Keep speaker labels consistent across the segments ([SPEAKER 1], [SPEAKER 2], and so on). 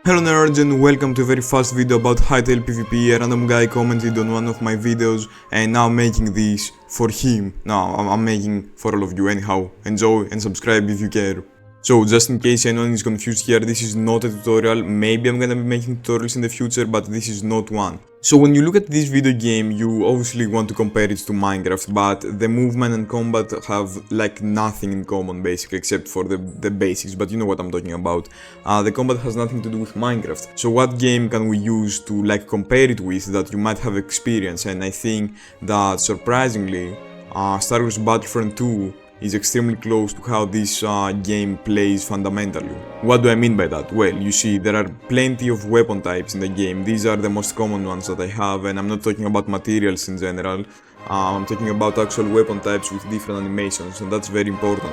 [SPEAKER 1] Hello nerds and welcome to a very fast video about Hytale PvP. A random guy commented on one of my videos and now I'm making this for him. No, I'm making for all of you anyhow. Enjoy and subscribe if you care. So just in case anyone is confused here, this is not a tutorial. Maybe I'm gonna be making tutorials in the future, but this is not one. So when you look at this video game, you obviously want to compare it to Minecraft, but the movement and combat have like nothing in common basically, except for the basics, but you know what I'm talking about. The combat has nothing to do with Minecraft. So what game can we use to like compare it with that you might have experienced? And I think that surprisingly, Star Wars Battlefront 2 is extremely close to how this game plays fundamentally. What do I mean by that? Well, you see, there are plenty of weapon types in the game. These are the most common ones that I have, and I'm not talking about materials in general. I'm talking about actual weapon types with different animations, and that's very important.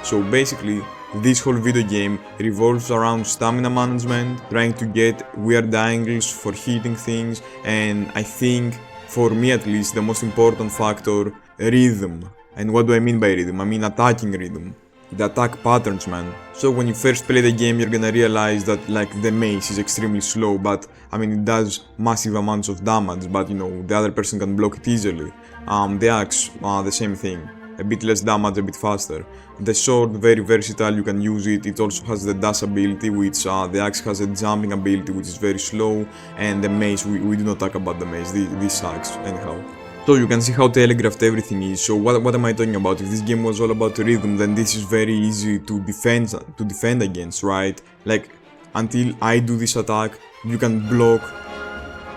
[SPEAKER 1] So basically, this whole video game revolves around stamina management, trying to get weird angles for hitting things, and I think, for me at least, the most important factor, rhythm. And what do I mean by rhythm? I mean attacking rhythm. The attack patterns, man. So when you first play the game, you're gonna realize that like the mace is extremely slow, but I mean it does massive amounts of damage, but you know, the other person can block it easily. The axe, the same thing. A bit less damage, a bit faster. The sword, very versatile, you can use it. It also has the dash ability, which the axe has a jumping ability, which is very slow. And the mace, we do not talk about the mace, this sucks anyhow. So you can see how telegraphed everything is. So what am I talking about? If this game was all about rhythm, then this is very easy to defend against, right? Like, until I do this attack, you can block,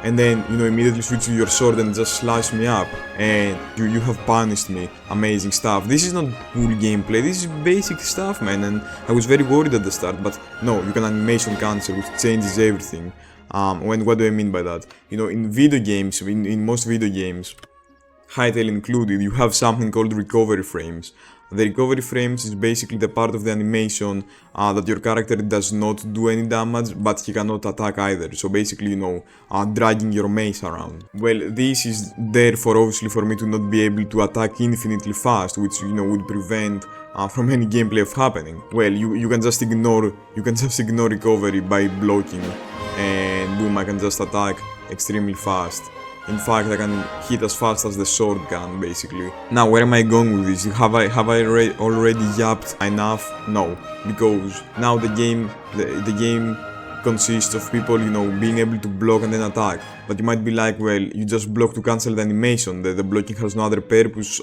[SPEAKER 1] and then, you know, immediately switch to your sword and just slash me up, and you have punished me. Amazing stuff. This is not cool gameplay, this is basic stuff, man, and I was very worried at the start, but no, you can animation cancel, which changes everything. What do I mean by that? You know, in video games, in most video games, Hytale included, you have something called recovery frames. The recovery frames is basically the part of the animation that your character does not do any damage, but he cannot attack either. So basically, you know, dragging your mace around. Well, this is there for obviously for me to not be able to attack infinitely fast, which, you know, would prevent from any gameplay of happening. Well, you can just ignore recovery by blocking, and boom, I can just attack extremely fast. In fact, I can hit as fast as the sword can, basically. Now, where am I going with this? Have I already yapped enough? No, because now the game consists of people, you know, being able to block and then attack. But you might be like, well, you just block to cancel the animation. The blocking has no other purpose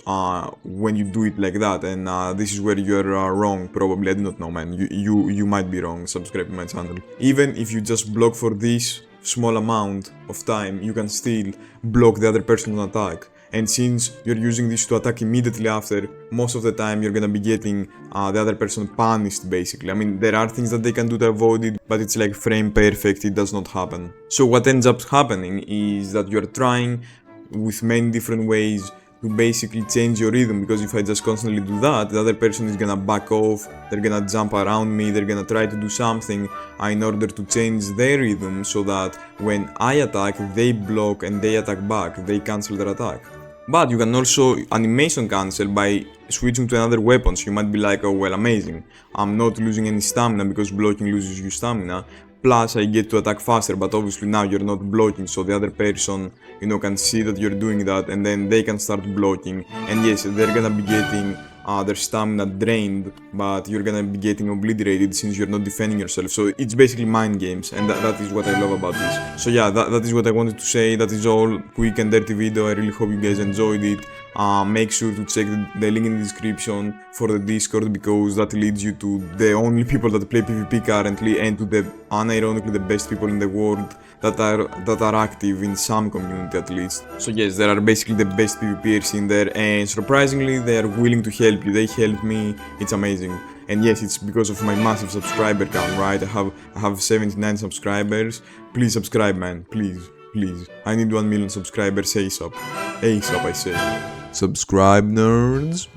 [SPEAKER 1] when you do it like that. And this is where you're wrong, probably. I do not know, man. You might be wrong. Subscribe to my channel. Even if you just block for this small amount of time, you can still block the other person's attack. And since you're using this to attack immediately after, most of the time you're gonna be getting the other person punished, basically. I mean, there are things that they can do to avoid it, but it's like frame perfect, it does not happen. So what ends up happening is that you're trying with many different ways to basically change your rhythm, because if I just constantly do that, the other person is gonna back off, they're gonna jump around me, they're gonna try to do something in order to change their rhythm so that when I attack, they block and they attack back, they cancel their attack. But you can also animation cancel by switching to another weapon, so you might be like, oh well, amazing, I'm not losing any stamina because blocking loses you stamina. Plus, I get to attack faster, but obviously now you're not blocking, so the other person, you know, can see that you're doing that, and then they can start blocking. And yes, they're gonna be getting their stamina drained, but you're gonna be getting obliterated since you're not defending yourself. So it's basically mind games, and that is what I love about this. So yeah, that is what I wanted to say. That is all. Quick and dirty video. I really hope you guys enjoyed it. Make sure to check the link in the description for the Discord, because that leads you to the only people that play PvP currently, and to the unironically the best people in the world that are active in some community at least. So yes, there are basically the best PvPers in there, and surprisingly they are willing to help you. They help me, it's amazing. And yes, it's because of my massive subscriber count, right? I have 79 subscribers. Please subscribe, man, please. I need 1 million subscribers ASAP. ASAP, I say. Subscribe, nerds.